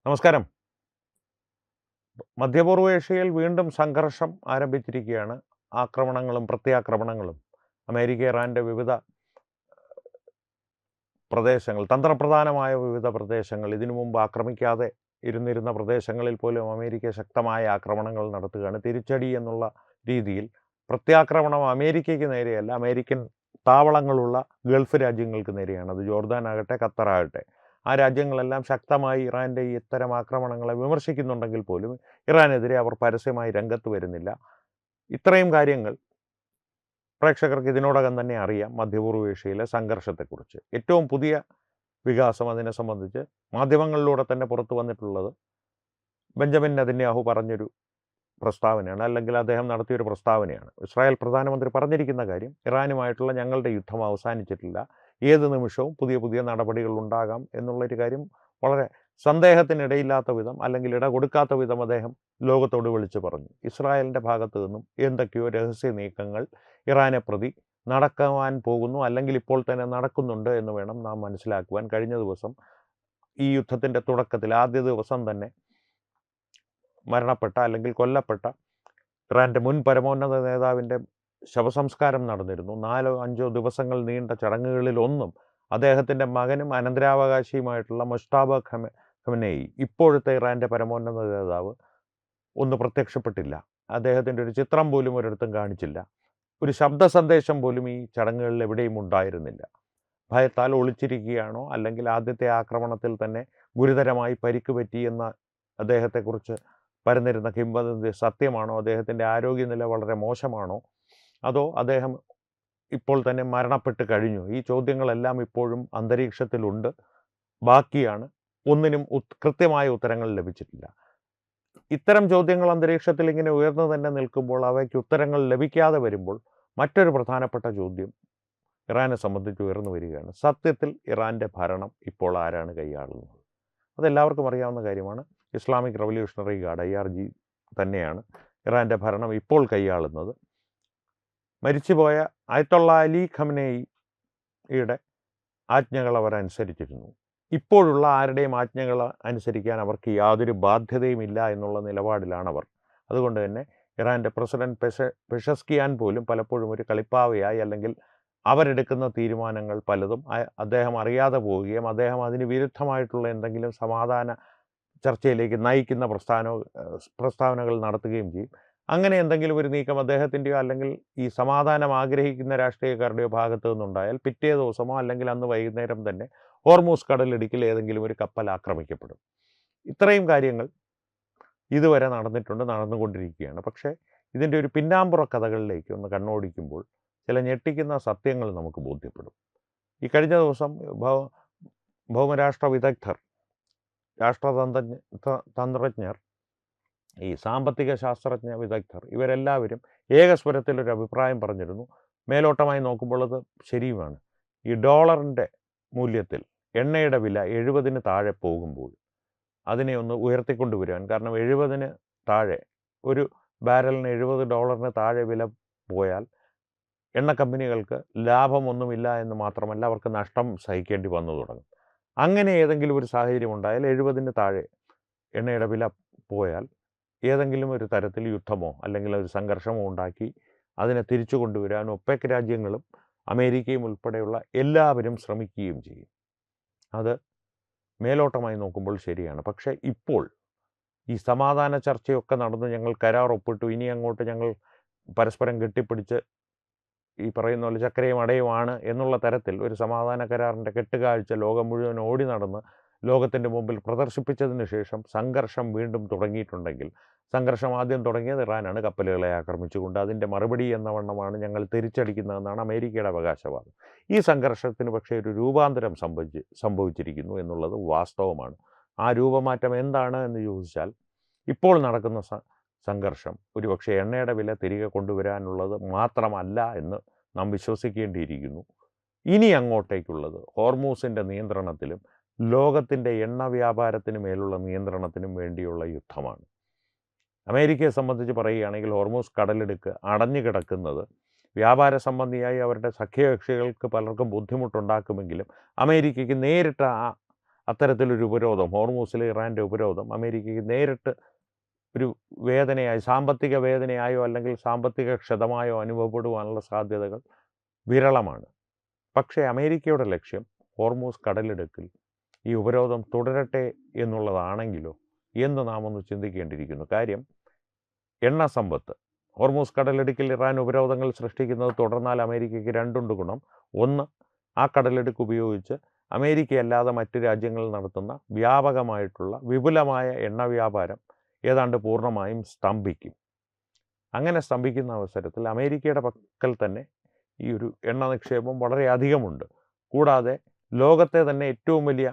നമസ്കാരം. മധ്യപൂർവേഷ്യയിൽ വീണ്ടും സംഘർഷം ആരംഭിച്ചിരിക്കുകയാണ്. ആക്രമണങ്ങളും പ്രത്യാക്രമണങ്ങളും. അമേരിക്ക ഇറാൻ്റെ വിവിധ പ്രദേശങ്ങൾ, തന്ത്രപ്രധാനമായ വിവിധ പ്രദേശങ്ങൾ, ഇതിനു മുമ്പ് ആക്രമിക്കാതെ ഇരുന്നിരുന്ന പ്രദേശങ്ങളിൽ പോലും അമേരിക്ക ശക്തമായ ആക്രമണങ്ങൾ നടത്തുകയാണ്. തിരിച്ചടി എന്നുള്ള രീതിയിൽ പ്രത്യാക്രമണം അമേരിക്കയ്ക്ക് നേരെയല്ല, അമേരിക്കൻ താവളങ്ങളുള്ള ഗൾഫ് രാജ്യങ്ങൾക്ക് നേരെയാണ്. അത് ജോർദാനാകട്ടെ, ഖത്തറാകട്ടെ. ആ രാജ്യങ്ങളെല്ലാം ശക്തമായി ഇറാൻ്റെ ഈ ഇത്തരം ആക്രമണങ്ങളെ വിമർശിക്കുന്നുണ്ടെങ്കിൽ പോലും ഇറാനെതിരെ അവർ പരസ്യമായി രംഗത്ത് വരുന്നില്ല. ഇത്രയും കാര്യങ്ങൾ പ്രേക്ഷകർക്ക് ഇതിനോടകം തന്നെ അറിയാം. മധ്യപൂർവേഷ്യയിലെ സംഘർഷത്തെക്കുറിച്ച് ഏറ്റവും പുതിയ വികാസം അതിനെ സംബന്ധിച്ച് മാധ്യമങ്ങളിലൂടെ തന്നെ പുറത്തു വന്നിട്ടുള്ളത് ബെഞ്ചമിൻ നെതന്യാഹു പറഞ്ഞൊരു പ്രസ്താവനയാണ്, അല്ലെങ്കിൽ അദ്ദേഹം നടത്തിയൊരു പ്രസ്താവനയാണ്. ഇസ്രായേൽ പ്രധാനമന്ത്രി പറഞ്ഞിരിക്കുന്ന കാര്യം, ഇറാനുമായിട്ടുള്ള ഞങ്ങളുടെ യുദ്ധം അവസാനിച്ചിട്ടില്ല, ഏത് നിമിഷവും പുതിയ പുതിയ നടപടികൾ ഉണ്ടാകാം എന്നുള്ളൊരു കാര്യം വളരെ സന്ദേഹത്തിനിടയില്ലാത്ത വിധം, അല്ലെങ്കിൽ ഇട കൊടുക്കാത്ത വിധം അദ്ദേഹം ലോകത്തോട് വിളിച്ചു പറഞ്ഞു. ഇസ്രായേലിൻ്റെ ഭാഗത്തു നിന്നും എന്തൊക്കെയോ രഹസ്യ നീക്കങ്ങൾ ഇറാനെ പ്രതി നടക്കുവാൻ പോകുന്നു, അല്ലെങ്കിൽ ഇപ്പോൾ തന്നെ നടക്കുന്നുണ്ട് എന്ന് വേണം നാം മനസ്സിലാക്കുവാൻ. കഴിഞ്ഞ ദിവസം ഈ യുദ്ധത്തിൻ്റെ തുടക്കത്തിൽ ആദ്യ ദിവസം തന്നെ മരണപ്പെട്ട അല്ലെങ്കിൽ കൊല്ലപ്പെട്ട ഇറാൻ്റെ മുൻ പരമോന്നത നേതാവിൻ്റെ ശവസംസ്കാരം നടന്നിരുന്നു. 4-5 ദിവസങ്ങൾ നീണ്ട ചടങ്ങുകളിലൊന്നും അദ്ദേഹത്തിൻ്റെ മകനും അനന്തരാവകാശിയുമായിട്ടുള്ള മുജ്തബ ഖമനേയി, ഇപ്പോഴത്തെ ഇറാൻ്റെ പരമോന്നത നേതാവ്, ഒന്ന് പ്രത്യക്ഷപ്പെട്ടില്ല. അദ്ദേഹത്തിൻ്റെ ഒരു ചിത്രം പോലും ഒരിടത്തും കാണിച്ചില്ല. ഒരു ശബ്ദ സന്ദേശം പോലും ഈ ചടങ്ങുകളിൽ എവിടെയും ഉണ്ടായിരുന്നില്ല. ഭയത്താൽ ഒളിച്ചിരിക്കുകയാണോ, അല്ലെങ്കിൽ ആദ്യത്തെ ആക്രമണത്തിൽ തന്നെ ഗുരുതരമായി പരിക്ക് പറ്റിയെന്ന അദ്ദേഹത്തെക്കുറിച്ച് പരന്നിരുന്ന കിംവദന്തി സത്യമാണോ, അദ്ദേഹത്തിൻ്റെ ആരോഗ്യനില വളരെ മോശമാണോ, അതോ അദ്ദേഹം ഇപ്പോൾ തന്നെ മരണപ്പെട്ട് കഴിഞ്ഞു? ഈ ചോദ്യങ്ങളെല്ലാം ഇപ്പോഴും അന്തരീക്ഷത്തിലുണ്ട്, ബാക്കിയാണ്. ഒന്നിനും കൃത്യമായ ഉത്തരങ്ങൾ ലഭിച്ചിട്ടില്ല. ഇത്തരം ചോദ്യങ്ങൾ അന്തരീക്ഷത്തിൽ ഇങ്ങനെ ഉയർന്നു തന്നെ നിൽക്കുമ്പോൾ, അവയ്ക്ക് ഉത്തരങ്ങൾ ലഭിക്കാതെ വരുമ്പോൾ, മറ്റൊരു പ്രധാനപ്പെട്ട ചോദ്യം ഇറാനെ സംബന്ധിച്ച് ഉയർന്നു വരികയാണ്. സത്യത്തിൽ ഇറാൻ്റെ ഭരണം ഇപ്പോൾ ആരാണ് കൈയാളുന്നത്? അതെല്ലാവർക്കും അറിയാവുന്ന കാര്യമാണ്. ഇസ്ലാമിക് റവല്യൂഷണറി ഗാർഡ് IRG തന്നെയാണ് ഇറാൻ്റെ ഭരണം ഇപ്പോൾ കൈയാളുന്നത്. മരിച്ചുപോയ അയത്തുള്ള അലി ഖമനേയിയുടെ ആജ്ഞകൾ അവർ അനുസരിച്ചിരുന്നു. ഇപ്പോഴുള്ള ആരുടെയും ആജ്ഞകൾ അനുസരിക്കാൻ അവർക്ക് യാതൊരു ബാധ്യതയുമില്ല എന്നുള്ള നിലപാടിലാണവർ. അതുകൊണ്ട് തന്നെ ഇറാൻ്റെ പ്രസിഡന്റ് പെഷസ്കിയാൻ പോലും പലപ്പോഴും ഒരു കളിപ്പാവയായി, അല്ലെങ്കിൽ അവരെടുക്കുന്ന തീരുമാനങ്ങൾ പലതും അദ്ദേഹം അറിയാതെ പോവുകയും അദ്ദേഹം അതിന് വിരുദ്ധമായിട്ടുള്ള എന്തെങ്കിലും സമാധാന ചർച്ചയിലേക്ക് നയിക്കുന്ന പ്രസ്താവനകൾ നടത്തുകയും ചെയ്യും. അങ്ങനെ എന്തെങ്കിലും ഒരു നീക്കം അദ്ദേഹത്തിൻ്റെയോ അല്ലെങ്കിൽ ഈ സമാധാനം ആഗ്രഹിക്കുന്ന രാഷ്ട്രീയക്കാരുടെയോ ഭാഗത്തു നിന്നുണ്ടായാൽ, പിറ്റേ ദിവസമോ അല്ലെങ്കിൽ അന്ന് വൈകുന്നേരം തന്നെ ഹോർമൂസ് കടലിടുക്കിൽ ഏതെങ്കിലും ഒരു കപ്പൽ ആക്രമിക്കപ്പെടും. ഇത്രയും കാര്യങ്ങൾ ഇതുവരെ നടന്നിട്ടുണ്ട്, നടന്നുകൊണ്ടിരിക്കുകയാണ്. പക്ഷേ ഇതിൻ്റെ ഒരു പിന്നാമ്പുറ കഥകളിലേക്ക് ഒന്ന് കണ്ണോടിക്കുമ്പോൾ ചില ഞെട്ടിക്കുന്ന സത്യങ്ങൾ നമുക്ക് ബോധ്യപ്പെടും. ഈ കഴിഞ്ഞ ദിവസം ഭൗമരാഷ്ട്ര വിദഗ്ധർ, തന്ത്രജ്ഞർ, ഈ സാമ്പത്തിക ശാസ്ത്രജ്ഞ വിദഗ്ധർ, ഇവരെല്ലാവരും ഏകസ്വരത്തിലൊരു അഭിപ്രായം പറഞ്ഞിരുന്നു. മേലോട്ടമായി നോക്കുമ്പോൾ അത് ശരിയുമാണ്. ഈ ഡോളറിൻ്റെ മൂല്യത്തിൽ എണ്ണയുടെ വില 70-ന് താഴെ പോകുമ്പോൾ അതിനെ ഒന്ന് ഉയർത്തിക്കൊണ്ടുവരുവാൻ, കാരണം 70-ന് താഴെ, ഒരു ബാരലിന് $70 താഴെ വില പോയാൽ എണ്ണ കമ്പനികൾക്ക് ലാഭമൊന്നുമില്ല എന്ന് മാത്രമല്ല, അവർക്ക് നഷ്ടം സഹിക്കേണ്ടി വന്നു തുടങ്ങും. അങ്ങനെ ഏതെങ്കിലും ഒരു സാഹചര്യം ഉണ്ടായാൽ, 70-ന് താഴെ എണ്ണയുടെ വില പോയാൽ, ഏതെങ്കിലും ഒരു തരത്തിൽ യുദ്ധമോ അല്ലെങ്കിൽ ഒരു സംഘർഷമോ ഉണ്ടാക്കി അതിനെ തിരിച്ചു കൊണ്ടുവരാൻ ഒപെക് രാജ്യങ്ങളും അമേരിക്കയും ഉൾപ്പെടെയുള്ള എല്ലാവരും ശ്രമിക്കുകയും ചെയ്യും. അത് മേലോട്ടമായി നോക്കുമ്പോൾ ശരിയാണ്. പക്ഷേ ഇപ്പോൾ ഈ സമാധാന ചർച്ചയൊക്കെ നടന്ന് ഞങ്ങൾ കരാർ ഒപ്പിട്ടു, ഇനി അങ്ങോട്ട് ഞങ്ങൾ പരസ്പരം കെട്ടിപ്പിടിച്ച് ഈ പറയുന്ന പോലെ ചക്കരയും അടയുമാണ് എന്നുള്ള തരത്തിൽ ഒരു സമാധാന കരാറിൻ്റെ കെട്ടുകാഴ്ച ലോകം മുഴുവൻ ഓടി നടന്ന് ലോകത്തിൻ്റെ മുമ്പിൽ പ്രദർശിപ്പിച്ചതിന് ശേഷം സംഘർഷം വീണ്ടും തുടങ്ങിയിട്ടുണ്ടെങ്കിൽ, സംഘർഷം ആദ്യം തുടങ്ങിയത് ഇറാനാണ്, കപ്പലുകളെ ആക്രമിച്ചുകൊണ്ട്. അതിൻ്റെ മറുപടി എന്ന വണ്ണമാണ് ഞങ്ങൾ തിരിച്ചടിക്കുന്നതെന്നാണ് അമേരിക്കയുടെ അവകാശവാദം. ഈ സംഘർഷത്തിന് പക്ഷേ ഒരു രൂപാന്തരം സംഭവിച്ചിരിക്കുന്നു എന്നുള്ളത് വാസ്തവമാണ്. ആ രൂപമാറ്റം എന്താണ് എന്ന് ചോദിച്ചാൽ, ഇപ്പോൾ നടക്കുന്ന സംഘർഷം ഒരുപക്ഷെ എണ്ണയുടെ വില തിരികെ കൊണ്ടുവരാനുള്ളത് മാത്രമല്ല എന്ന് നാം വിശ്വസിക്കേണ്ടിയിരിക്കുന്നു. ഇനി അങ്ങോട്ടേക്കുള്ളത് ഹോർമൂസിൻ്റെ നിയന്ത്രണത്തിലും ലോകത്തിൻ്റെ എണ്ണ വ്യാപാരത്തിന് മേലുള്ള നിയന്ത്രണത്തിനും വേണ്ടിയുള്ള യുദ്ധമാണ്. അമേരിക്കയെ സംബന്ധിച്ച് പറയുകയാണെങ്കിൽ, ഹോർമൂസ് കടലിടുക്ക് അടഞ്ഞു കിടക്കുന്നത് വ്യാപാര സംബന്ധിയായി അവരുടെ സഖ്യകക്ഷികൾക്ക് പലർക്കും ബുദ്ധിമുട്ടുണ്ടാക്കുമെങ്കിലും അമേരിക്കയ്ക്ക് നേരിട്ട് അത്തരത്തിലൊരു ഉപരോധം, ഹോർമൂസിലെ ഇറാൻ്റെ ഉപരോധം അമേരിക്കയ്ക്ക് നേരിട്ട് ഒരു വേദനയായി, സാമ്പത്തിക വേദനയായോ അല്ലെങ്കിൽ സാമ്പത്തിക ക്ഷതമായോ അനുഭവപ്പെടുവാനുള്ള സാധ്യതകൾ വിരളമാണ്. പക്ഷേ അമേരിക്കയുടെ ലക്ഷ്യം ഹോർമൂസ് കടലിടുക്കിൽ ഈ ഉപരോധം തുടരട്ടെ എന്നുള്ളതാണെങ്കിലോ എന്ന് നാം ഒന്ന് ചിന്തിക്കേണ്ടിയിരിക്കുന്നു. കാര്യം, എണ്ണ സമ്പത്ത്, ഹോർമൂസ് കടലിടുക്കിൽ ഇറാൻ ഉപരോധങ്ങൾ സൃഷ്ടിക്കുന്നത് തുടർന്നാൽ അമേരിക്കയ്ക്ക് രണ്ടുണ്ട് ഗുണം. ഒന്ന്, ആ കടലിടുക്ക് ഉപയോഗിച്ച് അമേരിക്കയല്ലാതെ മറ്റ് രാജ്യങ്ങളിൽ നടത്തുന്ന വ്യാപകമായിട്ടുള്ള വിപുലമായ എണ്ണ വ്യാപാരം ഏതാണ്ട് പൂർണ്ണമായും സ്തംഭിക്കും. അങ്ങനെ സ്തംഭിക്കുന്ന അവസരത്തിൽ അമേരിക്കയുടെ പക്കൽ തന്നെ ഈ ഒരു എണ്ണ നിക്ഷേപം വളരെ അധികമുണ്ട്. കൂടാതെ ലോകത്തെ തന്നെ ഏറ്റവും വലിയ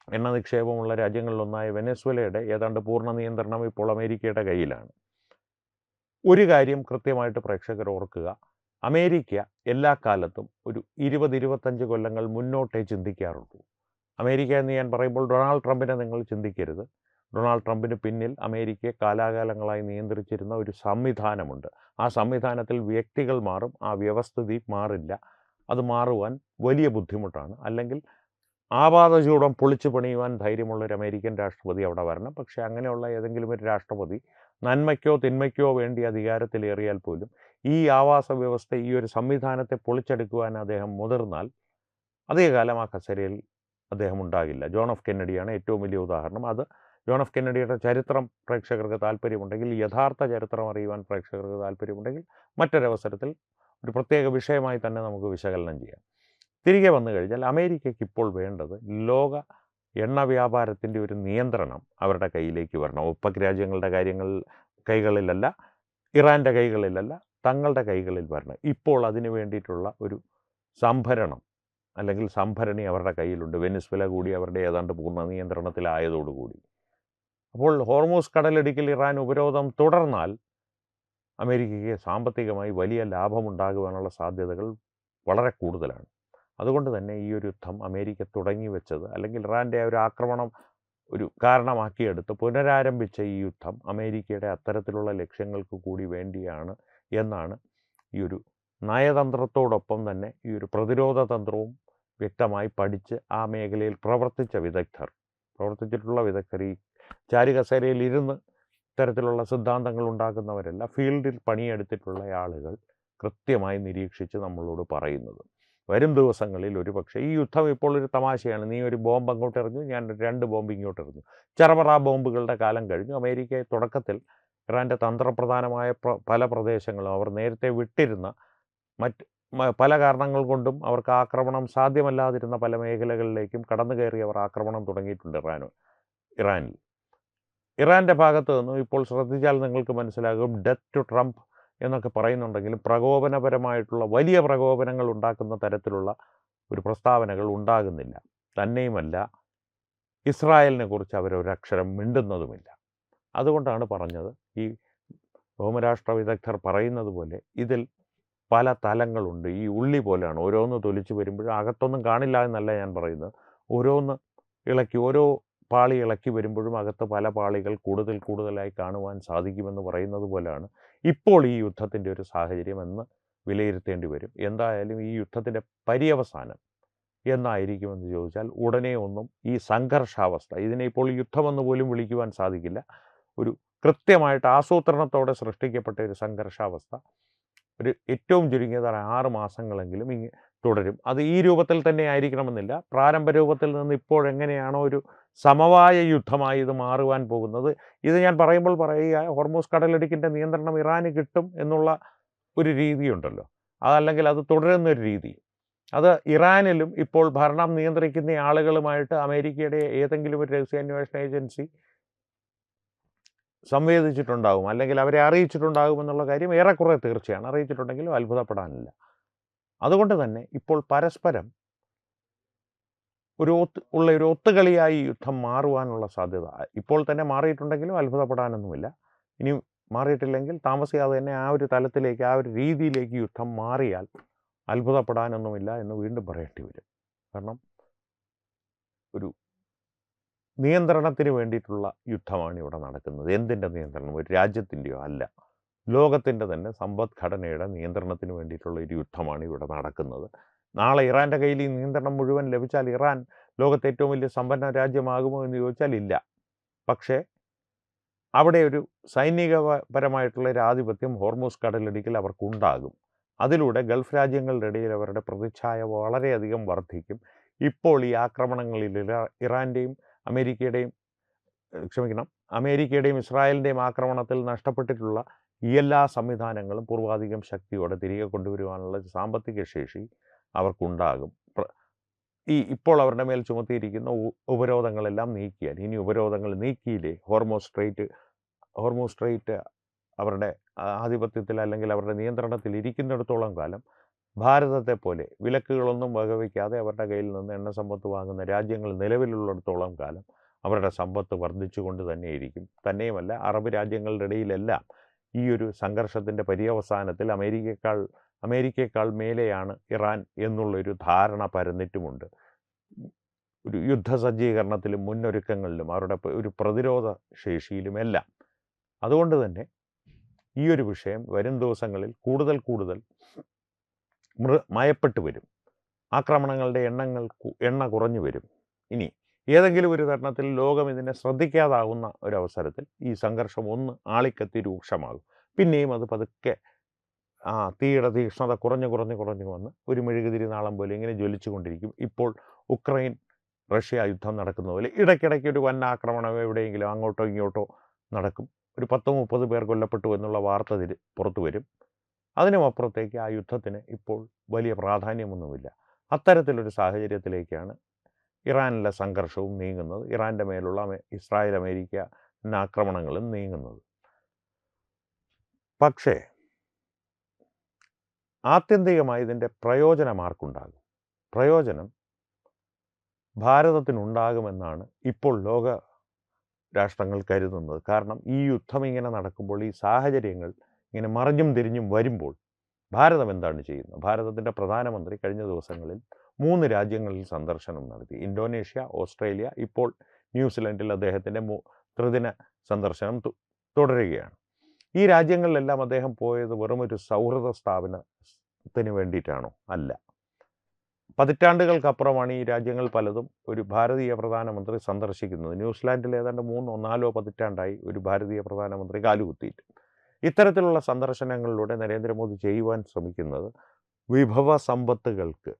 എണ്ണ നിക്ഷേപമുള്ള രാജ്യങ്ങളിലൊന്നായ വെനസ്വേലയുടെ ഏതാണ്ട് പൂർണ്ണ നിയന്ത്രണം ഇപ്പോൾ അമേരിക്കയുടെ കയ്യിലാണ്. ഒരു കാര്യം കൃത്യമായിട്ട് പ്രേക്ഷകർ ഓർക്കുക, അമേരിക്ക എല്ലാ കാലത്തും ഒരു 20-25 കൊല്ലങ്ങൾ മുന്നോട്ടേ ചിന്തിക്കാറുള്ളൂ. അമേരിക്ക എന്ന് ഞാൻ പറയുമ്പോൾ ഡൊണാൾഡ് ട്രംപിനെ നിങ്ങൾ ചിന്തിക്കരുത്. ഡൊണാൾഡ് ട്രംപിന് പിന്നിൽ അമേരിക്കയെ കാലാകാലങ്ങളായി നിയന്ത്രിച്ചിരുന്ന ഒരു സംവിധാനമുണ്ട്. ആ സംവിധാനത്തിൽ വ്യക്തികൾ മാറും, ആ വ്യവസ്ഥിതി മാറില്ല. അത് മാറുവാൻ വലിയ ബുദ്ധിമുട്ടാണ്. അല്ലെങ്കിൽ ആപാതചൂടം പൊളിച്ചു പണിയുവാൻ ധൈര്യമുള്ളൊരു അമേരിക്കൻ രാഷ്ട്രപതി അവിടെ വരണം. പക്ഷേ അങ്ങനെയുള്ള ഏതെങ്കിലും ഒരു രാഷ്ട്രപതി നന്മയ്ക്കോ തിന്മയ്ക്കോ വേണ്ടി അധികാരത്തിലേറിയാൽ പോലും ഈ ആവാസ വ്യവസ്ഥ, ഈ ഒരു സംവിധാനത്തെ പൊളിച്ചെടുക്കുവാൻ അദ്ദേഹം മുതിർന്നാൽ അധികകാലം ആ കസേരയിൽ അദ്ദേഹം ഉണ്ടാകില്ല. ജോൺ എഫ് കെന്നഡിയാണ് ഏറ്റവും വലിയ ഉദാഹരണം. അത് ജോൺ എഫ് കെന്നഡിയുടെ ചരിത്രം പ്രേക്ഷകർക്ക് താല്പര്യമുണ്ടെങ്കിൽ, യഥാർത്ഥ ചരിത്രം അറിയുവാൻ പ്രേക്ഷകർക്ക് താല്പര്യമുണ്ടെങ്കിൽ മറ്റൊരവസരത്തിൽ ഒരു പ്രത്യേക വിഷയമായി തന്നെ നമുക്ക് വിശകലനം ചെയ്യാം. തിരികെ വന്നു കഴിഞ്ഞാൽ അമേരിക്കയ്ക്ക് ഇപ്പോൾ വേണ്ടത് ലോക എണ്ണ വ്യാപാരത്തിൻ്റെ ഒരു നിയന്ത്രണം അവരുടെ കയ്യിലേക്ക് വരണം. ഒപെക് രാജ്യങ്ങളുടെ കൈകളിലല്ല, ഇറാൻ്റെ കൈകളിലല്ല, തങ്ങളുടെ കൈകളിൽ വരണം. ഇപ്പോൾ അതിനു വേണ്ടിയിട്ടുള്ള ഒരു സംഭരണം അല്ലെങ്കിൽ സംഭരണി അവരുടെ കയ്യിലുണ്ട്. വെനിസ്വേല കൂടി അവരുടെ ഏതാണ്ട് പൂർണ്ണ നിയന്ത്രണത്തിലായതോടുകൂടി. അപ്പോൾ ഹോർമൂസ് കടലിടുക്കിൽ ഇറാൻ ഉപരോധം തുടർന്നാൽ അമേരിക്കയ്ക്ക് സാമ്പത്തികമായി വലിയ ലാഭമുണ്ടാകുവാനുള്ള സാധ്യതകൾ വളരെ കൂടുതലാണ്. അതുകൊണ്ട് തന്നെ ഈ ഒരു യുദ്ധം അമേരിക്ക തുടങ്ങി വെച്ചത്, അല്ലെങ്കിൽ ഇറാൻ്റെ ഒരു ആക്രമണം ഒരു കാരണമാക്കിയെടുത്ത് പുനരാരംഭിച്ച ഈ യുദ്ധം അമേരിക്കയുടെ അത്തരത്തിലുള്ള ലക്ഷ്യങ്ങൾക്ക് കൂടി വേണ്ടിയാണ് എന്നാണ് ഈ ഒരു നയതന്ത്രത്തോടൊപ്പം തന്നെ ഈ ഒരു പ്രതിരോധ തന്ത്രവും വ്യക്തമായി പഠിച്ച് ആ മേഖലയിൽ പ്രവർത്തിച്ചിട്ടുള്ള വിദഗ്ധർ, ഈ ചാരുകസേരയിൽ ഇരുന്ന് ഇത്തരത്തിലുള്ള സിദ്ധാന്തങ്ങൾ ഉണ്ടാക്കുന്നവരല്ല, ഫീൽഡിൽ പണിയെടുത്തിട്ടുള്ള ആളുകൾ കൃത്യമായി നിരീക്ഷിച്ച് നമ്മളോട് പറയുന്നത്. വരും ദിവസങ്ങളിൽ ഒരുപക്ഷെ ഈ യുദ്ധം ഇപ്പോൾ ഒരു തമാശയാണ്. നീ ഒരു ബോംബ് അങ്ങോട്ട് എറിഞ്ഞു, ഞാൻ 2 ബോംബ് ഇങ്ങോട്ട് എറിഞ്ഞു. ചറപറ ബോംബുകളുടെ കാലം കഴിഞ്ഞു. അമേരിക്ക തുടക്കത്തിൽ ഇറാൻ്റെ തന്ത്രപ്രധാനമായ പല പ്രദേശങ്ങളും അവർ നേരത്തെ വിട്ടിരുന്ന പല കാരണങ്ങൾ കൊണ്ടും അവർക്ക് ആക്രമണം സാധ്യമല്ലാതിരുന്ന പല മേഖലകളിലേക്കും കടന്നു കയറി അവർ ആക്രമണം തുടങ്ങിയിട്ടുണ്ട് ഇറാനിൽ. ഇറാൻ്റെ ഭാഗത്ത് നിന്നും ഇപ്പോൾ ശ്രദ്ധിച്ചാൽ നിങ്ങൾക്ക് മനസ്സിലാകും, ഡെത്ത് ടു ട്രംപ് എന്നൊക്കെ പറയുന്നുണ്ടെങ്കിലും പ്രകോപനപരമായിട്ടുള്ള വലിയ പ്രകോപനങ്ങൾ ഉണ്ടാക്കുന്ന തരത്തിലുള്ള ഒരു പ്രസ്താവനകൾ ഉണ്ടാകുന്നില്ല. തന്നെയുമല്ല, ഇസ്രായേലിനെ കുറിച്ച് അവരൊരക്ഷരം മിണ്ടുന്നതുമില്ല. അതുകൊണ്ടാണ് പറഞ്ഞത്, ഈ ഭൗമരാഷ്ട്ര വിദഗ്ധർ പറയുന്നത് പോലെ ഇതിൽ പല തലങ്ങളുണ്ട്. ഈ ഉള്ളി പോലെയാണ്, ഓരോന്ന് തൊലിച്ച് വരുമ്പോഴും അകത്തൊന്നും കാണില്ല എന്നല്ല ഞാൻ പറയുന്നത്. ഓരോന്ന് ഇളക്കി, ഓരോ പാളി ഇളക്കി വരുമ്പോഴും അകത്ത് പല പാളികൾ കൂടുതലായി കാണുവാൻ സാധിക്കുമെന്ന് പറയുന്നത് പോലെയാണ് ഇപ്പോൾ ഈ യുദ്ധത്തിൻ്റെ ഒരു സാഹചര്യം എന്ന് വിലയിരുത്തേണ്ടി വരും. എന്തായാലും ഈ യുദ്ധത്തിൻ്റെ പര്യവസാനം എന്നായിരിക്കുമെന്ന് ചോദിച്ചാൽ ഉടനെ ഒന്നും ഈ സംഘർഷാവസ്ഥ, ഇതിനെ ഇപ്പോൾ യുദ്ധമെന്ന് പോലും വിളിക്കുവാൻ സാധിക്കില്ല, ഒരു കൃത്യമായിട്ട് ആസൂത്രണത്തോടെ സൃഷ്ടിക്കപ്പെട്ട ഒരു സംഘർഷാവസ്ഥ ഒരു ഏറ്റവും ചുരുങ്ങിയത് 6 മാസങ്ങളെങ്കിലും തുടരും. അത് ഈ രൂപത്തിൽ തന്നെ ആയിരിക്കണമെന്നില്ല. പ്രാരംഭ രൂപത്തിൽ നിന്ന് ഇപ്പോഴെങ്ങനെയാണോ ഒരു സമവായ യുദ്ധമായി ഇത് മാറുവാൻ പോകുന്നത്, ഇത് ഞാൻ പറയുമ്പോൾ പറയുക, ഹോർമൂസ് കടലിടുക്കിൻ്റെ നിയന്ത്രണം ഇറാന് കിട്ടും എന്നുള്ള ഒരു രീതിയുണ്ടല്ലോ, അതല്ലെങ്കിൽ അത് തുടരുന്നൊരു രീതി, അത് ഇറാനിലും ഇപ്പോൾ ഭരണം നിയന്ത്രിക്കുന്ന ആളുകളുമായിട്ട് അമേരിക്കയുടെ ഏതെങ്കിലും ഒരു രഹസ്യാന്വേഷണ ഏജൻസി സംവേദിച്ചിട്ടുണ്ടാകും, അല്ലെങ്കിൽ അവരെ അറിയിച്ചിട്ടുണ്ടാകുമെന്നുള്ള കാര്യം ഏറെക്കുറെ തീർച്ചയാണ്. അറിയിച്ചിട്ടുണ്ടെങ്കിലും അത്ഭുതപ്പെടാനില്ല. അതുകൊണ്ട് തന്നെ ഇപ്പോൾ പരസ്പരം ഒരു ഒത്തുകളിയായി യുദ്ധം മാറുവാനുള്ള സാധ്യത ഇപ്പോൾ തന്നെ മാറിയിട്ടുണ്ടെങ്കിലും അത്ഭുതപ്പെടാനൊന്നുമില്ല. ഇനി മാറിയിട്ടില്ലെങ്കിൽ താമസിയാതെ തന്നെ ആ ഒരു തലത്തിലേക്ക്, ആ ഒരു രീതിയിലേക്ക് യുദ്ധം മാറിയാൽ അത്ഭുതപ്പെടാനൊന്നുമില്ല എന്ന് വീണ്ടും പറയേണ്ടി വരും. കാരണം ഒരു നിയന്ത്രണത്തിന് വേണ്ടിയിട്ടുള്ള യുദ്ധമാണ് ഇവിടെ നടക്കുന്നത്. എന്തിൻ്റെ നിയന്ത്രണം? ഒരു രാജ്യത്തിൻ്റെയോ അല്ല, ലോകത്തിൻ്റെ തന്നെ സമ്പദ്ഘടനയുടെ നിയന്ത്രണത്തിന് വേണ്ടിയിട്ടുള്ള ഒരു യുദ്ധമാണ് ഇവിടെ നടക്കുന്നത്. നാളെ ഇറാൻ്റെ കയ്യിൽ ഈ നിയന്ത്രണം മുഴുവൻ ലഭിച്ചാൽ ഇറാൻ ലോകത്തെ ഏറ്റവും വലിയ സമ്പന്ന രാജ്യമാകുമോ എന്ന് ചോദിച്ചാൽ ഇല്ല. പക്ഷേ അവിടെ ഒരു സൈനികപരമായിട്ടുള്ള ഒരു ആധിപത്യം ഹോർമൂസ് കടലിടുക്കിൽ അവർക്കുണ്ടാകും. അതിലൂടെ ഗൾഫ് രാജ്യങ്ങളുടെ ഇടയിൽ അവരുടെ പ്രതിച്ഛായ വളരെയധികം വർദ്ധിക്കും. ഇപ്പോൾ ഈ ആക്രമണങ്ങളിൽ ഇറാൻ്റെയും അമേരിക്കയുടെയും ഇസ്രായേലിൻ്റെയും ആക്രമണത്തിൽ നഷ്ടപ്പെട്ടിട്ടുള്ള ഈ എല്ലാ സംവിധാനങ്ങളും പൂർവാധികം ശക്തിയോടെ തിരികെ കൊണ്ടുവരുവാനുള്ള സാമ്പത്തിക ശേഷി അവർക്കുണ്ടാകും. ഇപ്പോൾ അവരുടെ മേൽ ചുമത്തിയിരിക്കുന്ന ഉപരോധങ്ങളെല്ലാം നീക്കിയാൽ, ഇനി ഉപരോധങ്ങൾ നീക്കിയില്ലേ ഹോർമൂസ് സ്ട്രെയിറ്റ് അവരുടെ ആധിപത്യത്തിൽ അല്ലെങ്കിൽ അവരുടെ നിയന്ത്രണത്തിൽ ഇരിക്കുന്നിടത്തോളം കാലം ഭാരതത്തെ പോലെ വിലക്കുകളൊന്നും വകവയ്ക്കാതെ അവരുടെ കയ്യിൽ നിന്ന് എണ്ണ സമ്പത്ത് വാങ്ങുന്ന രാജ്യങ്ങൾ നിലവിലുള്ളിടത്തോളം കാലം അവരുടെ സമ്പത്ത് വർദ്ധിച്ചുകൊണ്ട് തന്നെയിരിക്കും. തന്നെയുമല്ല, അറബ് രാജ്യങ്ങളുടെ ഇടയിലെല്ലാം ഈ ഒരു സംഘർഷത്തിൻ്റെ പര്യവസാനത്തിൽ അമേരിക്കയേക്കാൾ മേലെയാണ് ഇറാൻ എന്നുള്ളൊരു ധാരണ പരന്നിട്ടുമുണ്ട്. ഒരു യുദ്ധസജ്ജീകരണത്തിലും മുന്നൊരുക്കങ്ങളിലും അവരുടെ ഒരു പ്രതിരോധ ശേഷിയിലുമെല്ലാം. അതുകൊണ്ട് തന്നെ ഈ ഒരു വിഷയം വരും ദിവസങ്ങളിൽ കൂടുതൽ മയപ്പെട്ടു വരും. ആക്രമണങ്ങളുടെ എണ്ണ കുറഞ്ഞു വരും. ഇനി ഏതെങ്കിലും ഒരു തരണത്തിൽ ലോകം ഇതിനെ ശ്രദ്ധിക്കാതാകുന്ന ഒരവസരത്തിൽ ഈ സംഘർഷം ഒന്ന് ആളിക്കത്തി രൂക്ഷമാകും. പിന്നെയും അത് പതുക്കെ തീയുടെ തീക്ഷ്ണത കുറഞ്ഞു വന്ന് ഒരു മെഴുകുതിരി നാളം പോലെ ഇങ്ങനെ ജ്വലിച്ചുകൊണ്ടിരിക്കും. ഇപ്പോൾ ഉക്രൈൻ റഷ്യ യുദ്ധം നടക്കുന്ന പോലെ ഇടയ്ക്കിടയ്ക്ക് ഒരു വൻ ആക്രമണം എവിടെയെങ്കിലും അങ്ങോട്ടോ ഇങ്ങോട്ടോ നടക്കും. ഒരു 10-30 പേർ കൊല്ലപ്പെട്ടു എന്നുള്ള വാർത്ത പുറത്തു വരും. അതിനുമപ്പുറത്തേക്ക് ആ യുദ്ധത്തിന് ഇപ്പോൾ വലിയ പ്രാധാന്യമൊന്നുമില്ല. അത്തരത്തിലൊരു സാഹചര്യത്തിലേക്കാണ് ഇറാനിലെ സംഘർഷവും നീങ്ങുന്നത്, ഇറാൻ്റെ മേലുള്ള ഇസ്രായേൽ അമേരിക്ക ആക്രമണങ്ങളും നീങ്ങുന്നത്. പക്ഷേ ആത്യന്തികമായി ഇതിൻ്റെ പ്രയോജനം ആർക്കുണ്ടാകും? പ്രയോജനം ഭാരതത്തിനുണ്ടാകുമെന്നാണ് ഇപ്പോൾ ലോക രാഷ്ട്രങ്ങൾ കരുതുന്നത്. കാരണം ഈ യുദ്ധം ഇങ്ങനെ നടക്കുമ്പോൾ, ഈ സാഹചര്യങ്ങൾ ഇങ്ങനെ മറിഞ്ഞും തിരിഞ്ഞും വരുമ്പോൾ ഭാരതം എന്താണ് ചെയ്യുന്നത്? ഭാരതത്തിൻ്റെ പ്രധാനമന്ത്രി കഴിഞ്ഞ ദിവസങ്ങളിൽ 3 രാജ്യങ്ങളിൽ സന്ദർശനം നടത്തി. ഇന്തോനേഷ്യ, ഓസ്ട്രേലിയ, ഇപ്പോൾ ന്യൂസിലൻഡിൽ അദ്ദേഹത്തിൻ്റെ ത്രിദിന സന്ദർശനം തുടരുകയാണ്. ഈ രാജ്യങ്ങളിലെല്ലാം അദ്ദേഹം പോയത് വെറുമൊരു സൗഹൃദ സ്ഥാപനത്തിന് വേണ്ടിയിട്ടാണോ? അല്ല. പതിറ്റാണ്ടുകൾക്കപ്പുറമാണ് ഈ രാജ്യങ്ങൾ പലതും ഒരു ഭാരതീയ പ്രധാനമന്ത്രി സന്ദർശിക്കുന്നത്. ന്യൂസിലാൻഡിൽ ഏതാണ്ട് 3-4 പതിറ്റാണ്ടായി ഒരു ഭാരതീയ പ്രധാനമന്ത്രി കാലുകുത്തിയിട്ട്. ഇത്തരത്തിലുള്ള സന്ദർശനങ്ങളിലൂടെ നരേന്ദ്രമോദി ചെയ്യുവാൻ ശ്രമിക്കുന്നത് വിഭവ സമ്പത്തുകൾക്ക്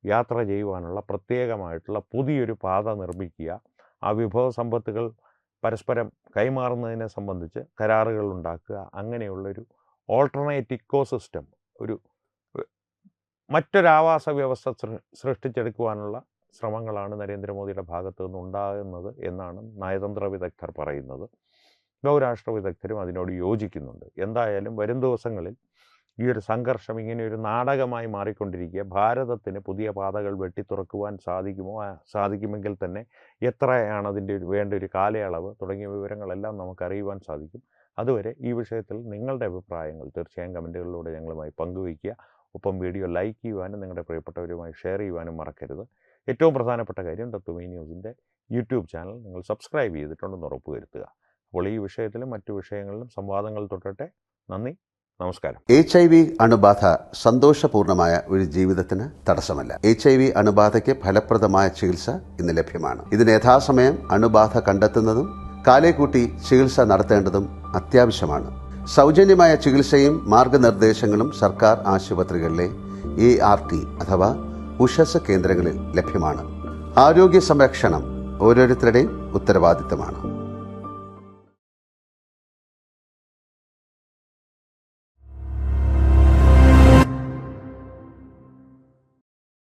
യാത്ര ചെയ്യുവാനുള്ള പ്രത്യേകമായിട്ടുള്ള പുതിയൊരു പാത നിർമ്മിക്കുക, ആ വിഭവ സമ്പത്തുകൾ പരസ്പരം കൈമാറുന്നതിനെ സംബന്ധിച്ച് കരാറുകൾ ഉണ്ടാക്കുക, അങ്ങനെയുള്ളൊരു ഓൾട്ടർനേറ്റ് ഇക്കോസിസ്റ്റം, മറ്റൊരാവാസ വ്യവസ്ഥ സൃഷ്ടിച്ചെടുക്കുവാനുള്ള ശ്രമങ്ങളാണ് നരേന്ദ്രമോദിയുടെ ഭാഗത്തു നിന്നുണ്ടാകുന്നത് എന്നാണ് നയതന്ത്ര വിദഗ്ധർ പറയുന്നത്. ബഹുരാഷ്ട്ര വിദഗ്ധരും അതിനോട് യോജിക്കുന്നുണ്ട്. എന്തായാലും വരും ദിവസങ്ങളിൽ ഈ ഒരു സംഘർഷം ഇങ്ങനെയൊരു നാടകമായി മാറിക്കൊണ്ടിരിക്കുക. ഭാരതത്തിന് പുതിയ പാതകൾ വെട്ടിത്തുറക്കുവാൻ സാധിക്കുമെങ്കിൽ തന്നെ എത്രയാണ് അതിൻ്റെ വേണ്ട ഒരു കാലയളവ് തുടങ്ങിയ വിവരങ്ങളെല്ലാം നമുക്കറിയുവാൻ സാധിക്കും. അതുവരെ ഈ വിഷയത്തിൽ നിങ്ങളുടെ അഭിപ്രായങ്ങൾ തീർച്ചയായും കമൻറ്റുകളിലൂടെ ഞങ്ങളുമായി പങ്കുവയ്ക്കുക. ഒപ്പം വീഡിയോ ലൈക്ക് ചെയ്യുവാനും നിങ്ങളുടെ പ്രിയപ്പെട്ടവരുമായി ഷെയർ ചെയ്യുവാനും മറക്കരുത്. ഏറ്റവും പ്രധാനപ്പെട്ട കാര്യം, തത്വമയി ന്യൂസിൻ്റെ യൂട്യൂബ് ചാനൽ നിങ്ങൾ സബ്സ്ക്രൈബ് ചെയ്തിട്ടുണ്ടെന്ന് ഉറപ്പുവരുത്തുക. അപ്പോൾ ഈ വിഷയത്തിലും മറ്റു വിഷയങ്ങളിലും സംവാദങ്ങൾ തുടരട്ടെ. നന്ദി, നമസ്കാരം. HIV അണുബാധ സന്തോഷപൂർണമായ ഒരു ജീവിതത്തിന് തടസ്സമല്ല. HIV അണുബാധയ്ക്ക് ഫലപ്രദമായ ചികിത്സ ഇന്ന് ലഭ്യമാണ്. ഇതിന് യഥാസമയം അണുബാധ കണ്ടെത്തുന്നതും കാലേക്കൂട്ടി ചികിത്സ നടത്തേണ്ടതും അത്യാവശ്യമാണ്. സൗജന്യമായ ചികിത്സയും മാർഗനിർദ്ദേശങ്ങളും സർക്കാർ ആശുപത്രികളിലെ ART അഥവാ ഉഷസ് കേന്ദ്രങ്ങളിൽ ലഭ്യമാണ്. ആരോഗ്യ സംരക്ഷണം ഓരോരുത്തരുടെയും ഉത്തരവാദിത്തമാണ്.